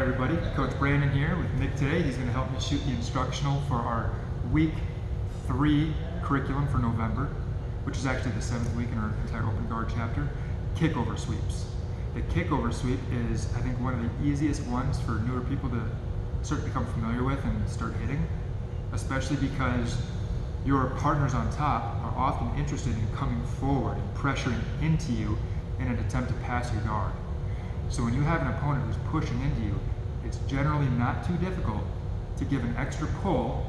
everybody, Coach Brandon here with Nick today. He's going to help me shoot the instructional for our week 3 curriculum for November, which is actually the 7th week in our entire open guard chapter, Kickover sweeps. The Kickover sweep is, I think, one of the easiest ones for newer people to start to become familiar with and start hitting, especially because your partners on top are often interested in coming forward and pressuring into you in an attempt to pass your guard. So when you have an opponent who's pushing into you, it's generally not too difficult to give an extra pull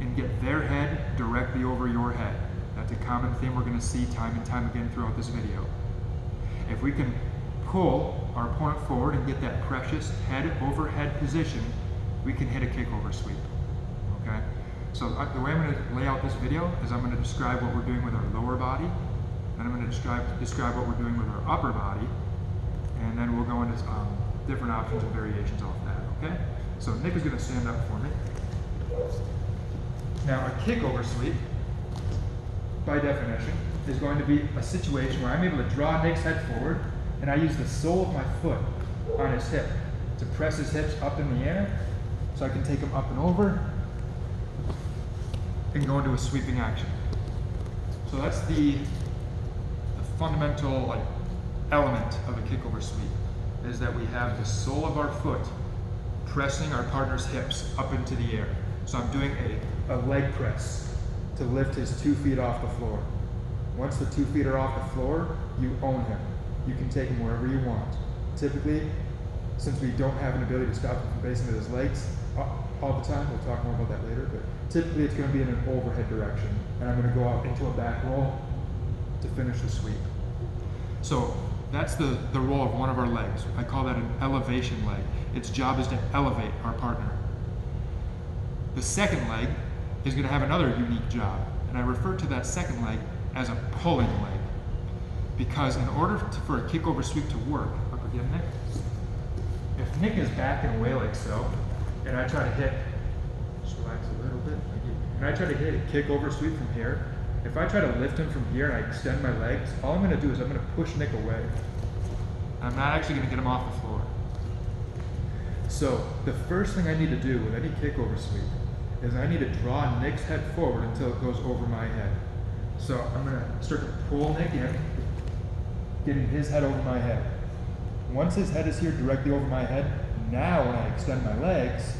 and get their head directly over your head. That's a common theme we're going to see time and time again throughout this video. If we can pull our opponent forward and get that precious head over head position, we can hit a kickover sweep. Okay? So the way I'm going to lay out this video is I'm going to describe what we're doing with our lower body, and I'm going to describe what we're doing with our upper body, and then we'll go into different options and variations off that, okay? So Nick is going to stand up for me. Now a kickover sweep, by definition, is going to be a situation where I'm able to draw Nick's head forward, and I use the sole of my foot on his hip to press his hips up in the air, so I can take him up and over, and go into a sweeping action. So that's the fundamental element of a kickover sweep, is that we have the sole of our foot pressing our partner's hips up into the air. So I'm doing a leg press to lift his 2 feet off the floor. Once the 2 feet are off the floor, you own him. You can take him wherever you want. Typically, since we don't have an ability to stop him from basing with his legs all the time, we'll talk more about that later, but typically it's going to be in an overhead direction, and I'm going to go out into a back roll to finish the sweep. So that's the role of one of our legs. I call that an elevation leg. Its job is to elevate our partner. The second leg is going to have another unique job, and I refer to that second leg as a pulling leg. Because in order for a kickover sweep to work, up again, Nick. If Nick is backing away like so, and I try to hit, just relax a little bit, and I try to hit a kickover sweep from here, if I try to lift him from here and I extend my legs, all I'm going to do is I'm going to push Nick away. I'm not actually going to get him off the floor. So the first thing I need to do with any kickover sweep is I need to draw Nick's head forward until it goes over my head. So I'm going to start to pull Nick in, getting his head over my head. Once his head is here directly over my head, now when I extend my legs,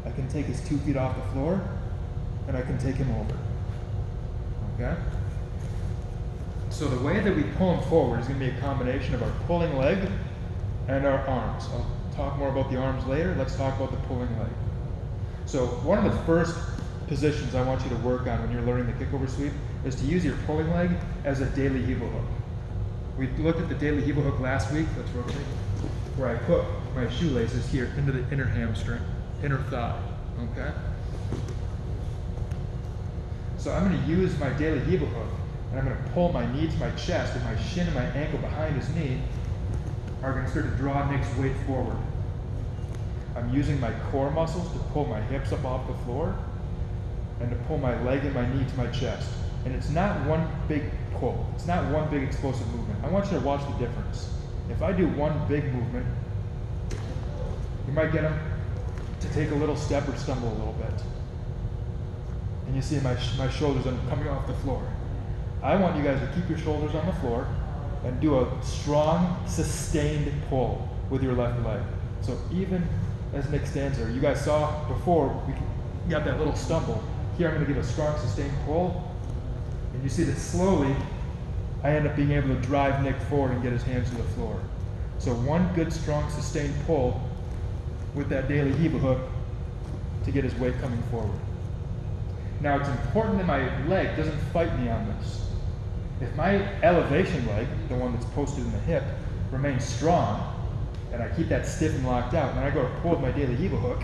I can take his 2 feet off the floor and I can take him over. Okay? So the way that we pull him forward is going to be a combination of our pulling leg and our arms. I'll talk more about the arms later. Let's talk about the pulling leg. So one of the first positions I want you to work on when you're learning the kickover sweep is to use your pulling leg as a daily heel hook. We looked at the daily heel hook last week, let's rotate, where I put my shoelaces here into the inner hamstring, inner thigh, okay? So I'm going to use my daily heel hook, and I'm going to pull my knee to my chest, and my shin and my ankle behind his knee are going to start to draw Nick's weight forward. I'm using my core muscles to pull my hips up off the floor and to pull my leg and my knee to my chest. And it's not one big pull. It's not one big explosive movement. I want you to watch the difference. If I do one big movement, you might get him to take a little step or stumble a little bit. And you see my shoulders coming off the floor. I want you guys to keep your shoulders on the floor and do a strong, sustained pull with your left leg. So even as Nick stands there, you guys saw before we got that little stumble. Here I'm going to give a strong, sustained pull. And you see that slowly, I end up being able to drive Nick forward and get his hands to the floor. So one good, strong, sustained pull with that daily heel hook to get his weight coming forward. Now it's important that my leg doesn't fight me on this. If my elevation leg, the one that's posted in the hip, remains strong, and I keep that stiff and locked out, and I go to pull with my daily heel hook,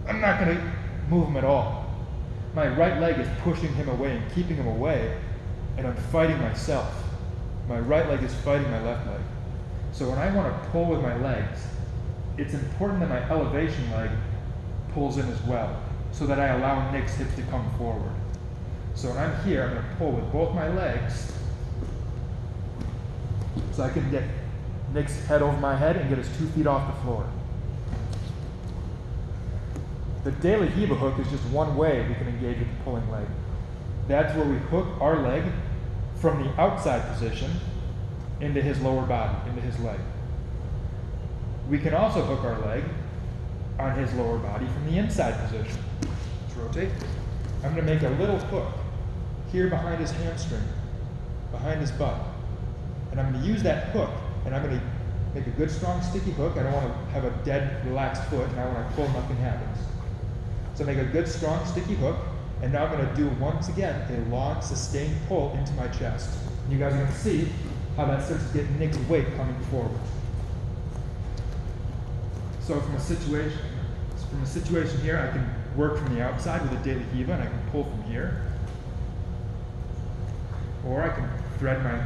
I'm not going to move him at all. My right leg is pushing him away and keeping him away, and I'm fighting myself. My right leg is fighting my left leg. So when I want to pull with my legs, it's important that my elevation leg pulls in as well, so that I allow Nick's hips to come forward. So when I'm here, I'm going to pull with both my legs so I can get Nick's head over my head and get his 2 feet off the floor. The De La Hiva hook is just one way we can engage with the pulling leg. That's where we hook our leg from the outside position into his lower body, into his leg. We can also hook our leg on his lower body from the inside position. Let's rotate. I'm going to make a little hook here behind his hamstring, behind his butt. And I'm going to use that hook, and I'm going to make a good strong sticky hook. I don't want to have a dead, relaxed foot. Now when I pull, nothing happens. So make a good strong sticky hook, and now I'm going to do once again a long sustained pull into my chest. And you guys are going to see how that starts to get Nick's weight coming forward. So from a situation here, I can work from the outside with a De La Hiva, and I can pull from here. Or I can thread my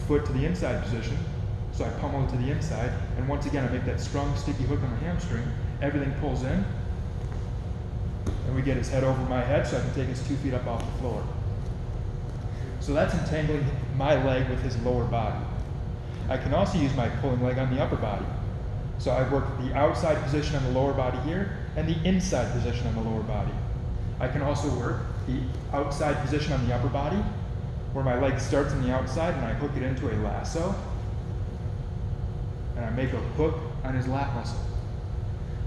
foot to the inside position, so I pummel it to the inside, and once again I make that strong sticky hook on the hamstring. Everything pulls in, and we get his head over my head so I can take his 2 feet up off the floor. So that's entangling my leg with his lower body. I can also use my pulling leg on the upper body. So I work the outside position on the lower body here and the inside position on the lower body. I can also work the outside position on the upper body, where my leg starts on the outside and I hook it into a lasso, and I make a hook on his lat muscle.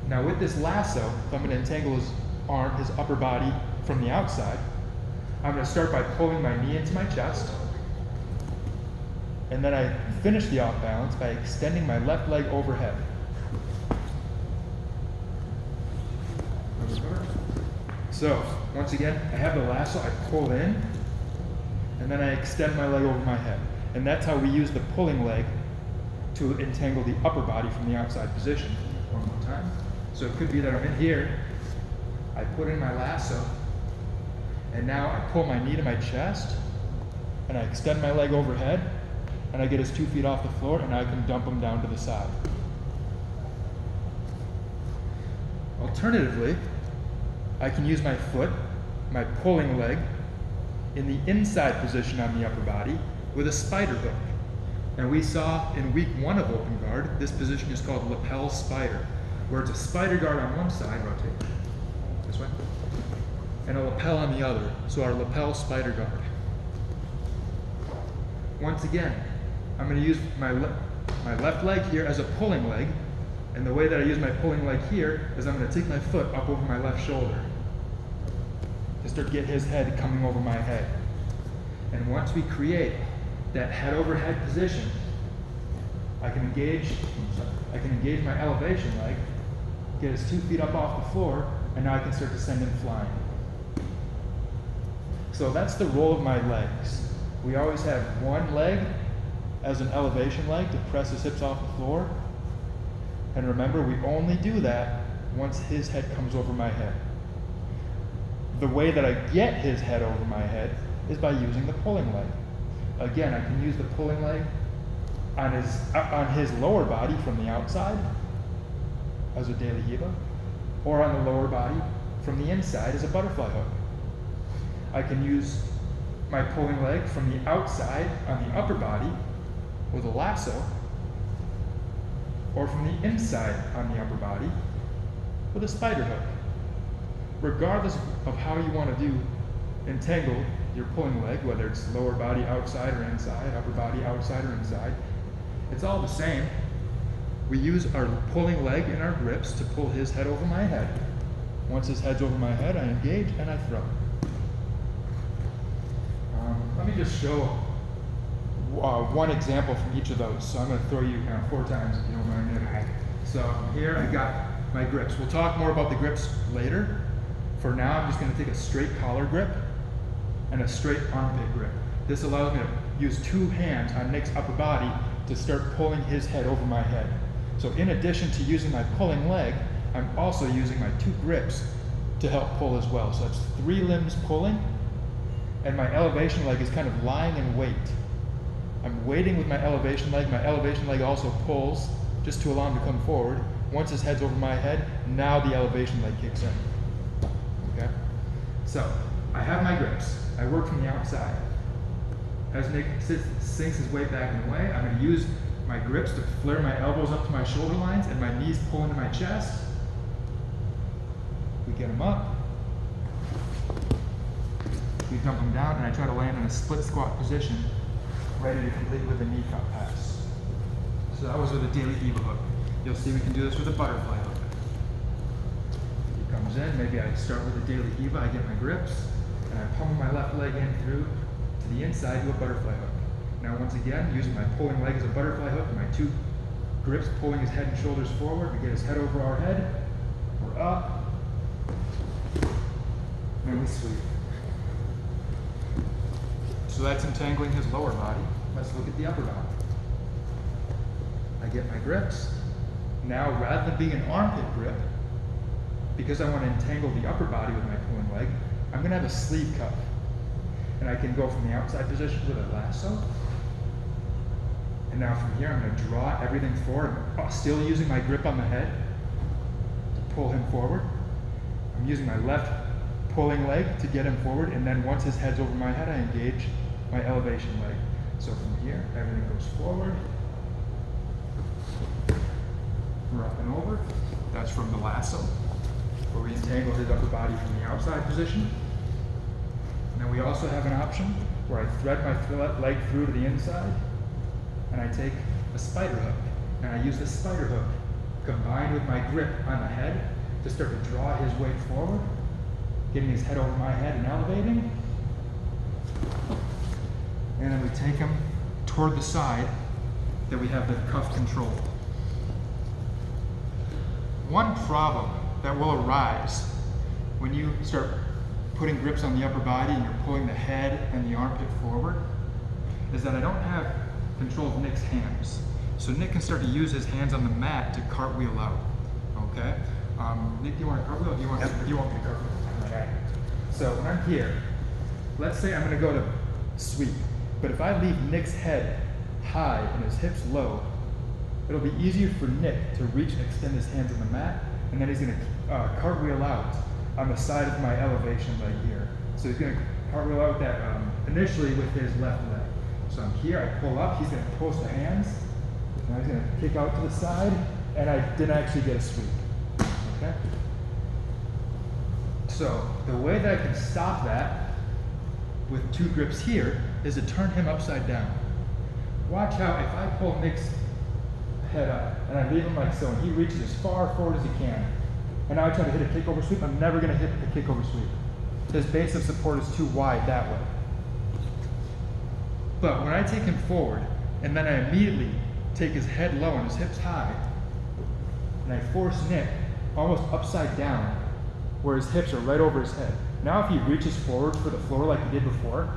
Now with this lasso, if I'm going to entangle his arm, his upper body from the outside, I'm going to start by pulling my knee into my chest, and then I finish the off balance by extending my left leg overhead. So once again, I have the lasso, I pull in, and then I extend my leg over my head. And that's how we use the pulling leg to entangle the upper body from the outside position. One more time. So it could be that I'm in here, I put in my lasso, and now I pull my knee to my chest, and I extend my leg overhead, and I get his 2 feet off the floor, and I can dump him down to the side. Alternatively, I can use my foot, my pulling leg, in the inside position on the upper body with a spider hook. And we saw in week 1 of open guard, this position is called lapel spider, where it's a spider guard on one side, rotate this way, and a lapel on the other, so our lapel spider guard. Once again, I'm going to use my left leg here as a pulling leg, and the way that I use my pulling leg here is I'm going to take my foot up over my left shoulder to start to get his head coming over my head. And once we create that head over head position, I can engage my elevation leg, get his 2 feet up off the floor, and now I can start to send him flying. So that's the role of my legs. We always have one leg as an elevation leg to press his hips off the floor. And remember, we only do that once his head comes over my head. The way that I get his head over my head is by using the pulling leg. Again, I can use the pulling leg on his lower body from the outside as a De La Hiva, or on the lower body from the inside as a butterfly hook. I can use my pulling leg from the outside on the upper body with a lasso, or from the inside on the upper body with a spider hook. Regardless of how you want to entangle your pulling leg, whether it's lower body outside or inside, upper body outside or inside, it's all the same. We use our pulling leg and our grips to pull his head over my head. Once his head's over my head, I engage and I throw. Let me just show one example from each of those. So I'm going to throw you 4 times if you don't mind. So here I got my grips. We'll talk more about the grips later. For now, I'm just going to take a straight collar grip and a straight armpit grip. This allows me to use 2 hands on Nick's upper body to start pulling his head over my head. So in addition to using my pulling leg, I'm also using my 2 grips to help pull as well. So that's 3 limbs pulling, and my elevation leg is kind of lying in wait. I'm waiting with my elevation leg. My elevation leg also pulls just to allow him to come forward. Once his head's over my head, now the elevation leg kicks in. Okay? So I have my grips. I work from the outside. As Nick sinks his weight back in the way, I'm going to use my grips to flare my elbows up to my shoulder lines and my knees pull into my chest. We get him up. We dump him down, and I try to land in a split squat position, ready to complete with a knee cup pass. So that was with a daily Eva hook. You'll see we can do this with a butterfly hook. He comes in, maybe I start with a daily Eva, I get my grips, and I pummel my left leg in through to the inside to a butterfly hook. Now once again, using my pulling leg as a butterfly hook, and my two grips pulling his head and shoulders forward to get his head over our head. We're up, and we sweep. So that's entangling his lower body. Let's look at the upper body. I get my grips. Now, rather than being an armpit grip, because I want to entangle the upper body with my pulling leg, I'm going to have a sleeve cuff. And I can go from the outside position with a lasso. And now from here, I'm going to draw everything forward, still using my grip on the head to pull him forward. I'm using my left pulling leg to get him forward, and then once his head's over my head, I engage my elevation leg. So from here, everything goes forward. We're up and over. That's from the lasso, where we entangle his upper body from the outside position. And then we also have an option where I thread my leg through to the inside, and I take a spider hook. And I use the spider hook combined with my grip on the head to start to draw his weight forward, getting his head over my head and elevating. And then we take him toward the side that we have the cuff control. One problem that will arise when you start putting grips on the upper body and you're pulling the head and the armpit forward is that I don't have control of Nick's hands. So Nick can start to use his hands on the mat to cartwheel out, okay? Nick, do you want to cartwheel or do you want, you want me to cartwheel? Okay. So when I'm here, let's say I'm going to go to sweep, but if I leave Nick's head high and his hips low, it'll be easier for Nick to reach and extend his hands on the mat, and then he's going to cartwheel out on the side of my elevation leg here. So he's going to cartwheel out that initially with his left leg. So I'm here, I pull up, he's going to post the hands, now he's going to kick out to the side, and I didn't actually get a sweep. Okay? So the way that I can stop that with two grips here is to turn him upside down. Watch how if I pull Nick's head up and I leave him like so, and he reaches as far forward as he can, and now I try to hit a kickover sweep, I'm never going to hit the kickover sweep. His base of support is too wide that way. But when I take him forward, and then I immediately take his head low and his hips high, and I force Nick almost upside down, where his hips are right over his head. Now if he reaches forward for the floor like he did before,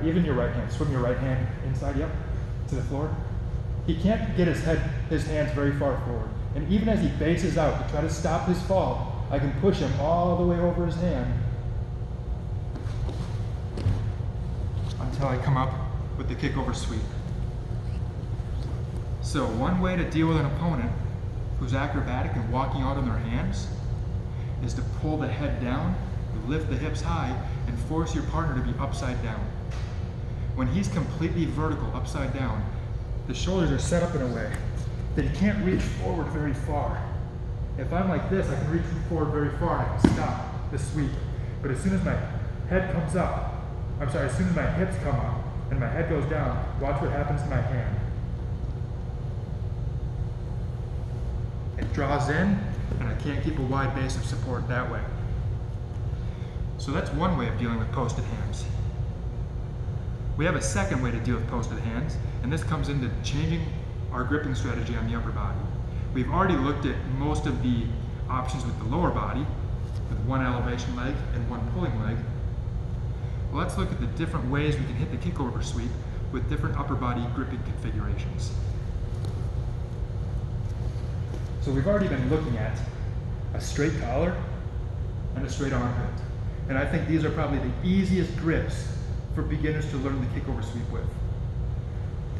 even your right hand, swim your right hand inside, yep, to the floor. He can't get his hands very far forward. And even as he bases out to try to stop his fall, I can push him all the way over his hand until I come up with the kickover sweep. So one way to deal with an opponent who's acrobatic and walking out on their hands is to pull the head down, lift the hips high, and force your partner to be upside down. When he's completely vertical, upside down, the shoulders are set up in a way that he can't reach forward very far. If I'm like this, I can reach forward very far and I can stop the sweep. But as soon as my head comes up, as soon as my hips come up and my head goes down, watch what happens to my hand. It draws in, and I can't keep a wide base of support that way. So that's one way of dealing with posted hands. We have a second way to deal with posted hands, and this comes into changing our gripping strategy on the upper body. We've already looked at most of the options with the lower body, with one elevation leg and one pulling leg. Well, let's look at the different ways we can hit the kickover sweep with different upper body gripping configurations. So we've already been looking at a straight collar and a straight armpit. And I think these are probably the easiest grips for beginners to learn the kickover sweep with.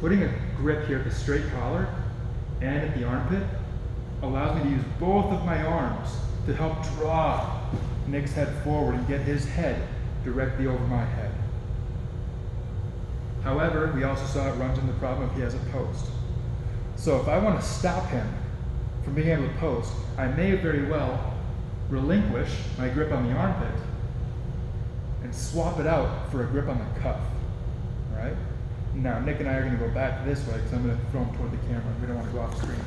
Putting a grip here at the straight collar and at the armpit allows me to use both of my arms to help draw Nick's head forward and get his head directly over my head. However, we also saw it runs into the problem if he has a post. So if I want to stop him from being able to post, I may very well relinquish my grip on the armpit and swap it out for a grip on the cuff. All right? Now, Nick and I are going to go back this way because I'm going to throw him toward the camera. We don't want to go off screen.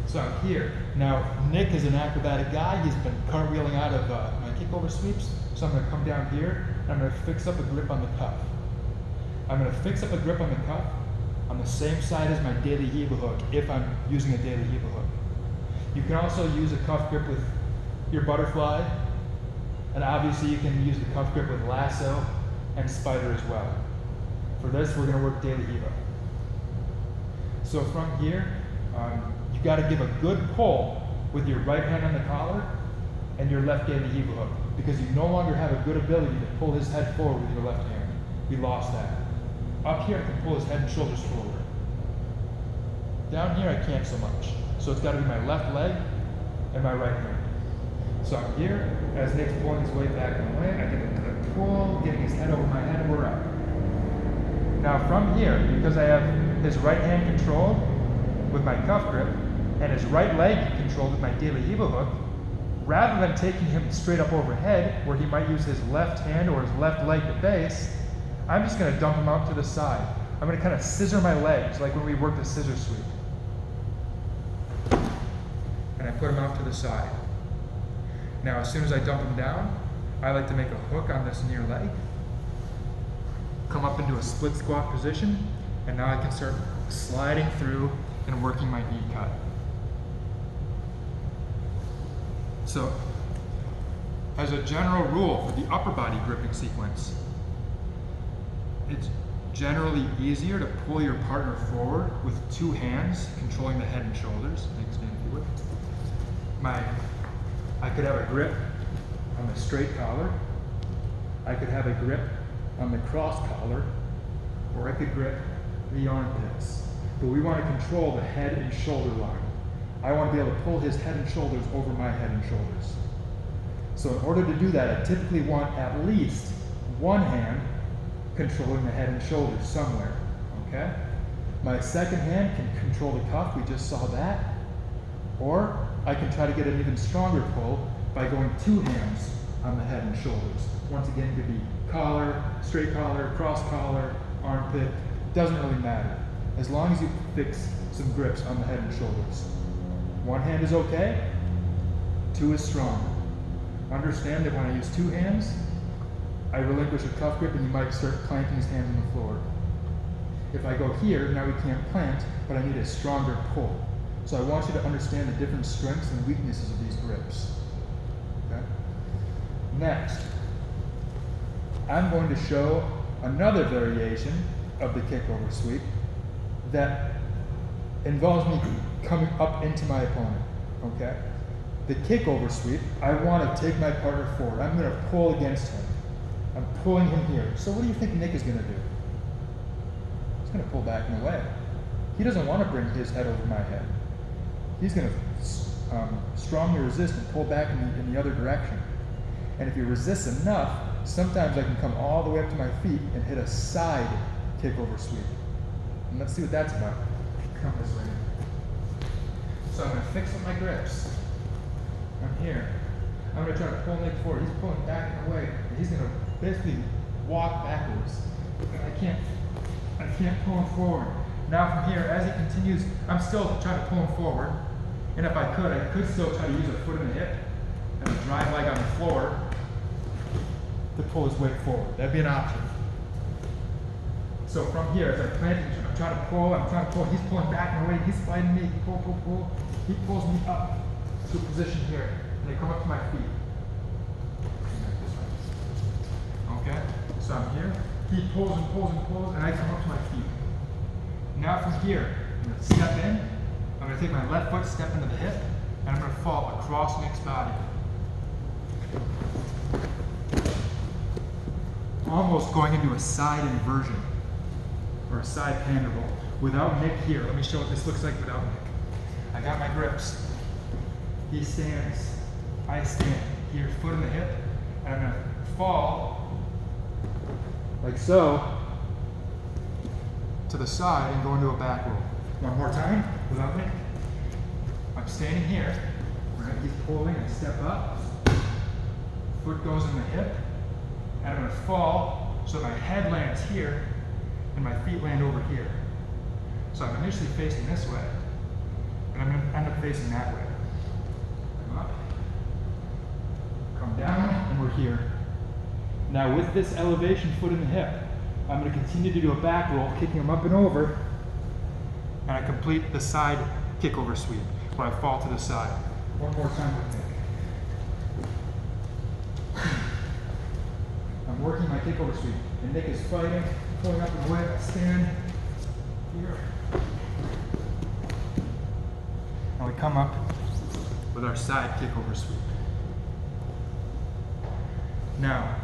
So I'm here. Now, Nick is an acrobatic guy. He's been cartwheeling out of my kickover sweeps. So I'm going to come down here and I'm going to fix up a grip on the cuff. I'm going to fix up a grip on the cuff on the same side as my daily hebel hook if I'm using a daily hebel hook. You can also use a cuff grip with your butterfly, and obviously you can use the cuff grip with lasso and spider as well. For this, we're going to work daily hebel. So from here, you got to give a good pull with your right hand on the collar and your left daily hebel hook, because you no longer have a good ability to pull his head forward with your left hand. We lost that. Up here, I can pull his head and shoulders forward. Down here, I can't so much. So it's got to be my left leg and my right hand. So I'm here, as Nick's pulling his way back and away, I get a pull, getting his head over my head, and we're up. Now from here, because I have his right hand controlled with my cuff grip and his right leg controlled with my daily hebel hook, rather than taking him straight up overhead, where he might use his left hand or his left leg to base, I'm just going to dump him out to the side. I'm going to kind of scissor my legs, like when we work the scissor sweep. And I put him out to the side. Now, as soon as I dump him down, I like to make a hook on this near leg, come up into a split squat position, and now I can start sliding through and working my knee cut. So, as a general rule for the upper body gripping sequence, it's generally easier to pull your partner forward with two hands controlling the head and shoulders. Thanks, Dan, if you would. I could have a grip on the straight collar, I could have a grip on the cross collar, or I could grip the armpits. But we want to control the head and shoulder line. I want to be able to pull his head and shoulders over my head and shoulders. So in order to do that, I typically want at least one hand controlling the head and shoulders somewhere, okay? My second hand can control the cuff, we just saw that. Or I can try to get an even stronger pull by going two hands on the head and shoulders. Once again, it could be collar, straight collar, cross collar, armpit, doesn't really matter. As long as you fix some grips on the head and shoulders. One hand is okay, two is stronger. Understand that when I use two hands, I relinquish a cuff grip and you might start planting his hands on the floor. If I go here, now we can't plant, but I need a stronger pull. So I want you to understand the different strengths and weaknesses of these grips. Okay? Next, I'm going to show another variation of the kickover sweep that involves me coming up into my opponent. Okay? The kickover sweep, I want to take my partner forward. I'm going to pull against him. I'm pulling him here. So what do you think Nick is going to do? He's going to pull back and away. He doesn't want to bring his head over my head. He's going to strongly resist and pull back in the other direction. And if he resists enough, sometimes I can come all the way up to my feet and hit a side kickover sweep. And let's see what that's about. Come this way. So I'm going to fix up my grips. I'm here. I'm going to try to pull Nick forward. He's pulling back and away. And he's going to basically walk backwards. I can't pull him forward. Now from here, as he continues, I'm still trying to pull him forward. And if I could still try to use a foot in the hip and a drive leg on the floor to pull his weight forward. That'd be an option. So from here, as I plant, I'm trying to pull, he's pulling back and away, he's fighting me, pull. He pulls me up to a position here, and I come up to my feet. Okay, so I'm here, he pulls, and I come up to my feet. Now from here, I'm going to step in, I'm going to take my left foot, step into the hip, and I'm going to fall across Nick's body. Almost going into a side inversion, or a side panda roll, without Nick here. Let me show what this looks like without Nick. I got my grips. He stands, I stand. Here, foot in the hip, and I'm going to fall, like so, to the side and go into a back roll. One more time, without Nick. I'm standing here, right? He's pulling, I step up, foot goes in the hip, and I'm gonna fall so my head lands here and my feet land over here. So I'm initially facing this way, and I'm gonna end up facing that way. Come up, come down, and we're here. Now with this elevation foot in the hip, I'm going to continue to do a back roll, kicking them up and over, and I complete the side kickover sweep, where I fall to the side. One more time with Nick. I'm working my kickover sweep, and Nick is fighting, pulling up and away. I stand here. And we come up with our side kickover sweep. Now,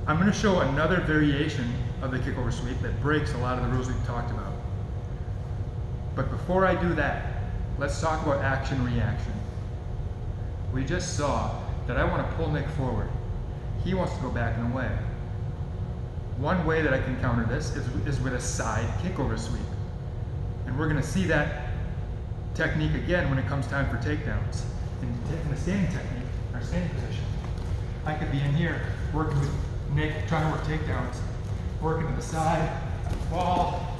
I'm going to show another variation of the kickover sweep that breaks a lot of the rules we've talked about. But before I do that, let's talk about action-reaction. We just saw that I want to pull Nick forward. He wants to go back and away. One way that I can counter this is with a side kickover sweep. And we're going to see that technique again when it comes time for takedowns. In the standing technique, our standing position, I could be in here working with Nick, trying to work takedowns, working to the side, fall,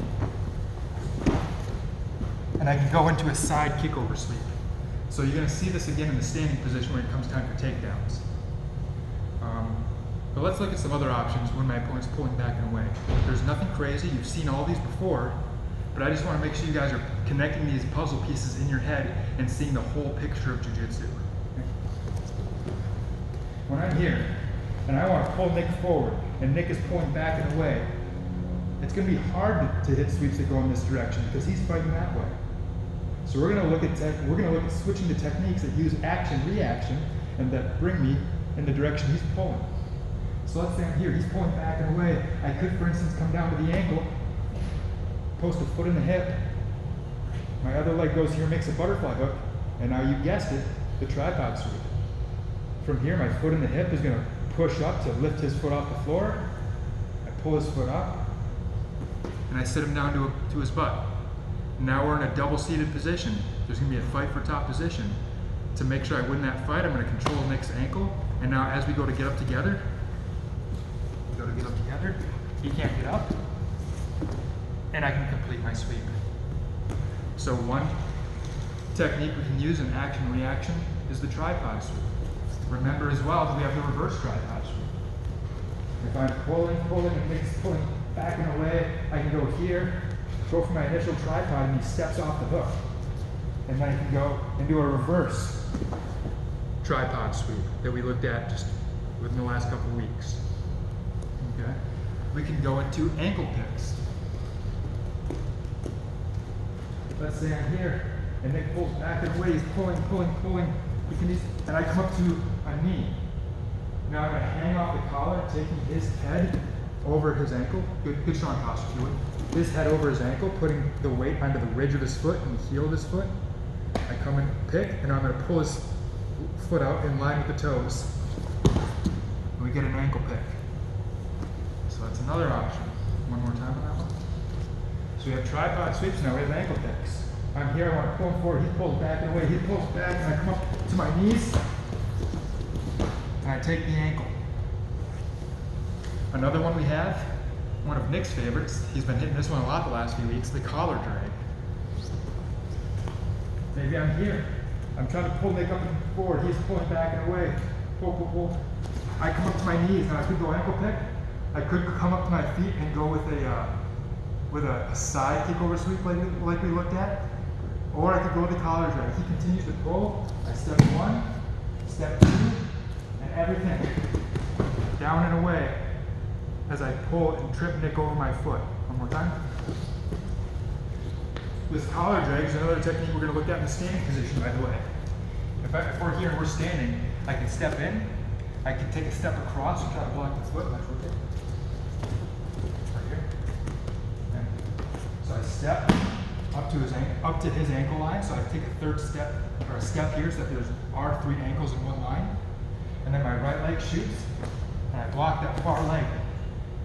and I can go into a side kickover sweep. So you're going to see this again in the standing position when it comes time for takedowns. But let's look at some other options when my opponent's pulling back and away. There's nothing crazy, you've seen all these before, but I just want to make sure you guys are connecting these puzzle pieces in your head and seeing the whole picture of jiu-jitsu. When I'm here, and I want to pull Nick forward, and Nick is pulling back and away, it's going to be hard to hit sweeps that go in this direction because he's fighting that way. So we're going to look at switching to techniques that use action-reaction and that bring me in the direction he's pulling. So let's say I'm here, he's pulling back and away. I could, for instance, come down to the ankle, post a foot in the hip. My other leg goes here, makes a butterfly hook, and now you guessed it, the tripod sweep. From here, my foot in the hip is going to push up to lift his foot off the floor. I pull his foot up, and I sit him down to his butt. Now we're in a double-seated position. There's going to be a fight for top position. To make sure I win that fight, I'm going to control Nick's ankle, and now as we go to get up together, he can't get up, and I can complete my sweep. So one technique we can use in action-reaction is the tripod sweep. Remember as well that we have the reverse tripod sweep. If I'm pulling, and Nick's pulling back and away, I can go here, go for my initial tripod, and he steps off the hook. And then I can go and do a reverse tripod sweep that we looked at just within the last couple of weeks. Okay? We can go into ankle picks. Let's say I'm here, and Nick pulls back and away, he's pulling. And I come up to a knee. Now I'm going to hang off the collar, taking his head over his ankle. Good strong posture, if you would. His head over his ankle, putting the weight onto the ridge of his foot and the heel of his foot. I come in, pick, and I'm going to pull his foot out in line with the toes. And we get an ankle pick. So that's another option. One more time on that one. So we have tripod sweeps, now we have ankle picks. I'm here, I want to pull him forward, he pulls back and away, he pulls back, and I come up to my knees, and I take the ankle. Another one we have, one of Nick's favorites, he's been hitting this one a lot the last few weeks, the collar drag. Maybe I'm here, I'm trying to pull Nick up and forward, he's pulling back and away, pull. I come up to my knees, and I could go ankle pick, I could come up to my feet and go with a side kickover sweep like we looked at, or I could go with the collar drag. He continues to pull, I step one, step two, and everything down and away as I pull and trip Nick over my foot. One more time. This collar drag is another technique we're going to look at in the standing position, by the way. If we're here and we're standing, I can step in, I can take a step across and try to block the foot, and that's what it is. So I step up to his ankle line. So I take a third step, or a step here, so that there are 3 ankles in one line. And then my right leg shoots, and I block that far leg.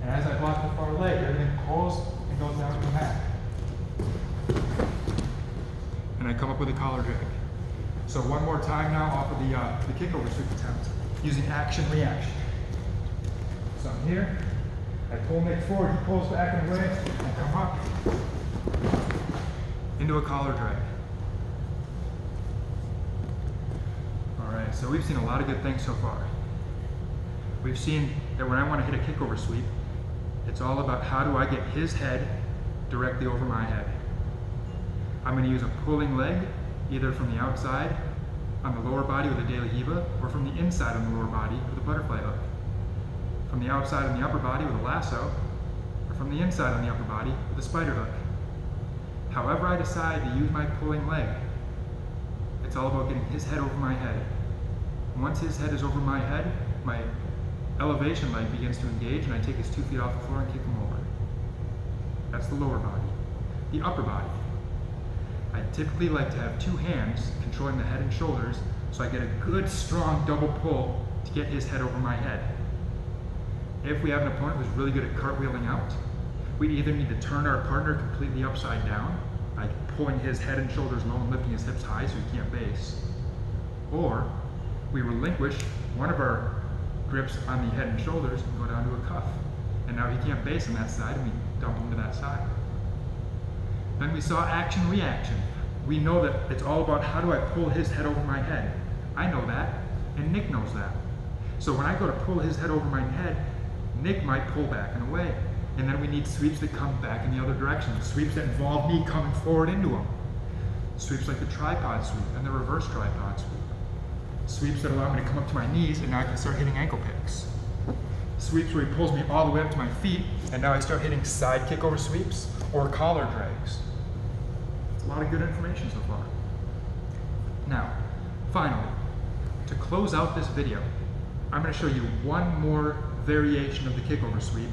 And as I block the far leg, everything pulls and goes down to the mat. And I come up up with a collar drag. So one more time now off of the kickover sweep attempt, using action, reaction. So I'm here, I pull Nick forward, he pulls back and away, I come up, into a collar drag. All right, so we've seen a lot of good things so far. We've seen that when I want to hit a kickover sweep, it's all about how do I get his head directly over my head. I'm going to use a pulling leg, either from the outside on the lower body with a daily hiba, or from the inside on the lower body with a butterfly hook. From the outside on the upper body with a lasso, or from the inside on the upper body with a spider hook. However I decide to use my pulling leg, it's all about getting his head over my head. Once his head is over my head, my elevation leg begins to engage and I take his 2 feet off the floor and kick him over. That's the lower body. The upper body. I typically like to have 2 hands controlling the head and shoulders so I get a good strong double pull to get his head over my head. If we have an opponent who's really good at cartwheeling out, we either need to turn our partner completely upside down, like pulling his head and shoulders low and lifting his hips high so he can't base, or we relinquish one of our grips on the head and shoulders and go down to a cuff. And now he can't base on that side and we dump him to that side. Then we saw action, reaction. We know that it's all about how do I pull his head over my head. I know that, and Nick knows that. So when I go to pull his head over my head, Nick might pull back and away. And then we need sweeps that come back in the other direction. Sweeps that involve me coming forward into him. Sweeps like the tripod sweep and the reverse tripod sweep. Sweeps that allow me to come up to my knees and now I can start hitting ankle picks. Sweeps where he pulls me all the way up to my feet and now I start hitting side kickover sweeps or collar drags. It's a lot of good information so far. Now, finally, to close out this video, I'm going to show you one more variation of the kickover sweep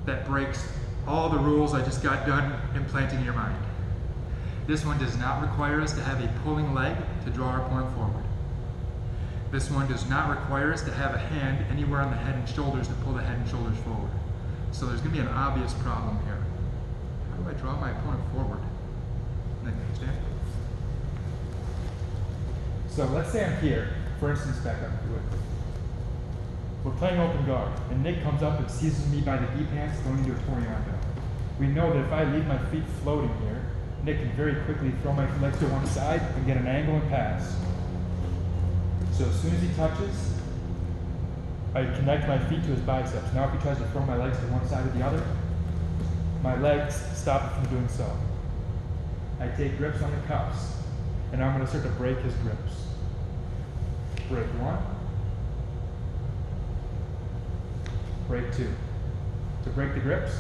that breaks all the rules I just got done implanting in your mind. This one does not require us to have a pulling leg to draw our opponent forward. This one does not require us to have a hand anywhere on the head and shoulders to pull the head and shoulders forward. So there's going to be an obvious problem here. How do I draw my opponent forward? Stand. So let's say I'm here, for instance, back up to it. We're playing open guard, and Nick comes up and seizes me by the deep hands going into a Toriando. We know that if I leave my feet floating here, Nick can very quickly throw my legs to one side and get an angle and pass. So as soon as he touches, I connect my feet to his biceps. Now if he tries to throw my legs to one side or the other, my legs stop him from doing so. I take grips on the cuffs, and I'm going to start to break his grips. Break 1. Break 2. To break the grips,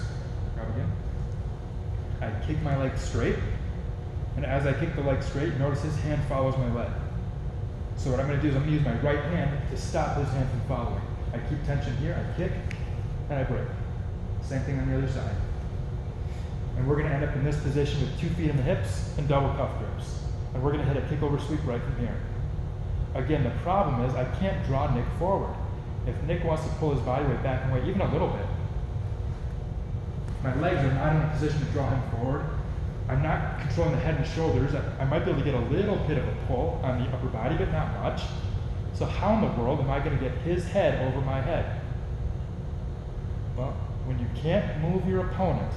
grab again. I kick my leg straight, and as I kick the leg straight, notice his hand follows my leg. So what I'm going to do is I'm going to use my right hand to stop his hand from following. I keep tension here, I kick, and I break. Same thing on the other side. And we're going to end up in this position with 2 feet in the hips and double cuff grips. And we're going to hit a kickover sweep right from here. Again, the problem is I can't draw Nick forward. If Nick wants to pull his body weight back and away even a little bit, my legs are not in a position to draw him forward. I'm not controlling the head and shoulders. I might be able to get a little bit of a pull on the upper body, but not much. So how in the world am I going to get his head over my head? Well, when you can't move your opponent,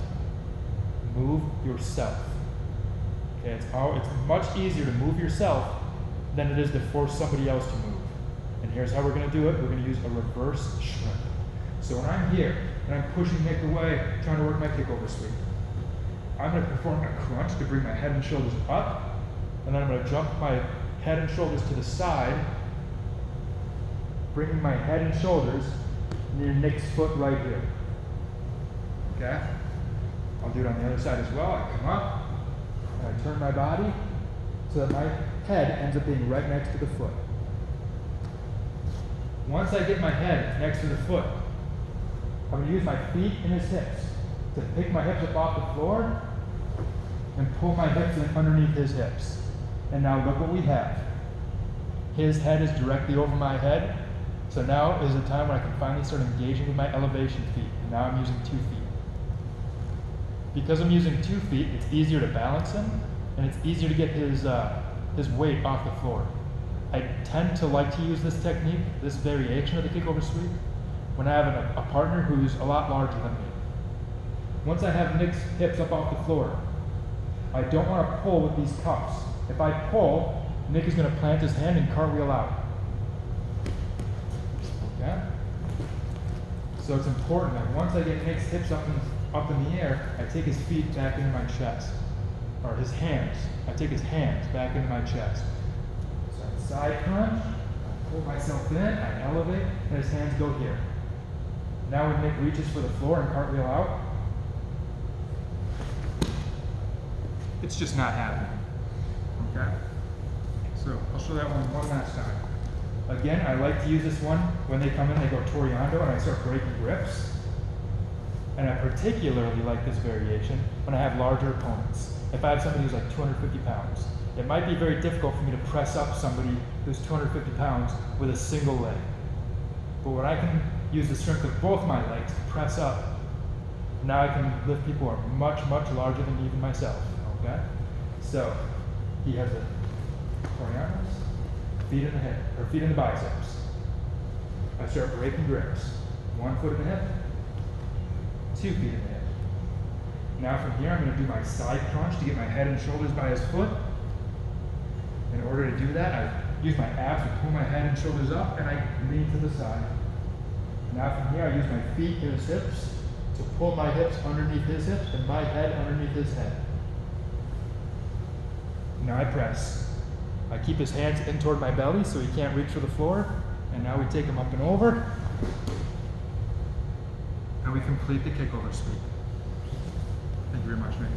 move yourself. Okay, it's much easier to move yourself than it is to force somebody else to move. And here's how we're going to do it. We're going to use a reverse shrimp. So when I'm here and I'm pushing Nick away, trying to work my kickover sweep, I'm going to perform a crunch to bring my head and shoulders up, and then I'm going to jump my head and shoulders to the side, bringing my head and shoulders near Nick's foot right here. Okay? I'll do it on the other side as well. I come up, and I turn my body so that my head ends up being right next to the foot. Once I get my head next to the foot, I'm going to use my feet and his hips to pick my hips up off the floor and pull my hips in underneath his hips. And now look what we have. His head is directly over my head, so now is the time when I can finally start engaging with my elevation feet. And now I'm using 2 feet. Because I'm using 2 feet, it's easier to balance him, and it's easier to get his weight off the floor. I tend to like to use this technique, this variation of the kickover sweep, when I have a partner who's a lot larger than me. Once I have Nick's hips up off the floor, I don't want to pull with these cuffs. If I pull, Nick is going to plant his hand and cartwheel out. Okay? So it's important that once I get Nick's hips up in the air, I take his feet back into my chest. Or his hands. I take his hands back into my chest. So I side crunch, I pull myself in, I elevate, and his hands go here. Now when Nick reaches for the floor and cartwheel out, it's just not happening. Okay? So I'll show that one last time. Again, I like to use this one when they come in, they go Toriando, and I start breaking grips. And I particularly like this variation when I have larger opponents. If I have somebody who's like 250 pounds, it might be very difficult for me to press up somebody who's 250 pounds with a single leg. But when I can use the strength of both my legs to press up, now I can lift people who are much, much larger than even myself. Okay? So he has the Torianos, feet in the hip, or feet in the biceps. I start breaking grips. 1 foot in the hip, 2 feet in the hip. Now from here, I'm going to do my side crunch to get my head and shoulders by his foot. In order to do that, I use my abs to pull my head and shoulders up, and I lean to the side. Now from here, I use my feet in his hips to pull my hips underneath his hips and my head underneath his head. Now I press. I keep his hands in toward my belly so he can't reach for the floor. And now we take him up and over. And we complete the kickover sweep. Thank you very much, Nick.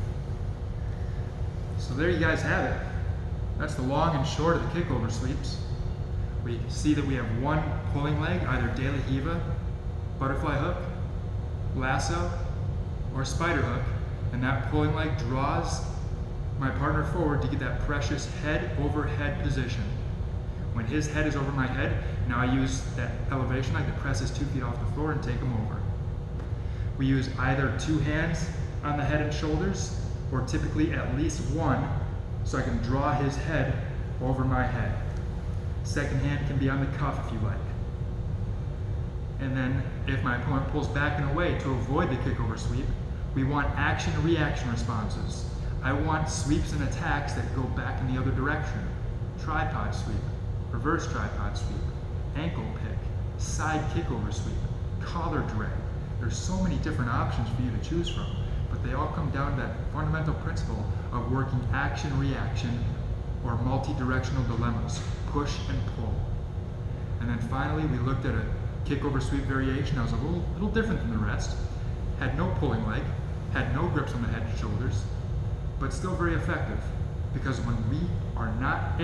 So there you guys have it. That's the long and short of the kickover sweeps. We see that we have one pulling leg, either De La Riva, butterfly hook, lasso, or spider hook, and that pulling leg draws my partner forward to get that precious head over head position. When his head is over my head, now I use that elevation leg to press his 2 feet off the floor and take him over. We use either 2 hands on the head and shoulders, or typically at least 1, so I can draw his head over my head. Second hand can be on the cuff if you like. And then if my opponent pulls back and away to avoid the kickover sweep, we want action-reaction responses. I want sweeps and attacks that go back in the other direction. Tripod sweep, reverse tripod sweep, ankle pick, side kickover sweep, collar drag. There's so many different options for you to choose from, but they all come down to that fundamental principle of working action-reaction or multi-directional dilemmas, push and pull. And then finally, we looked at a kickover sweep variation that was a little different than the rest, had no pulling leg, had no grips on the head and shoulders, but still very effective, because when we are not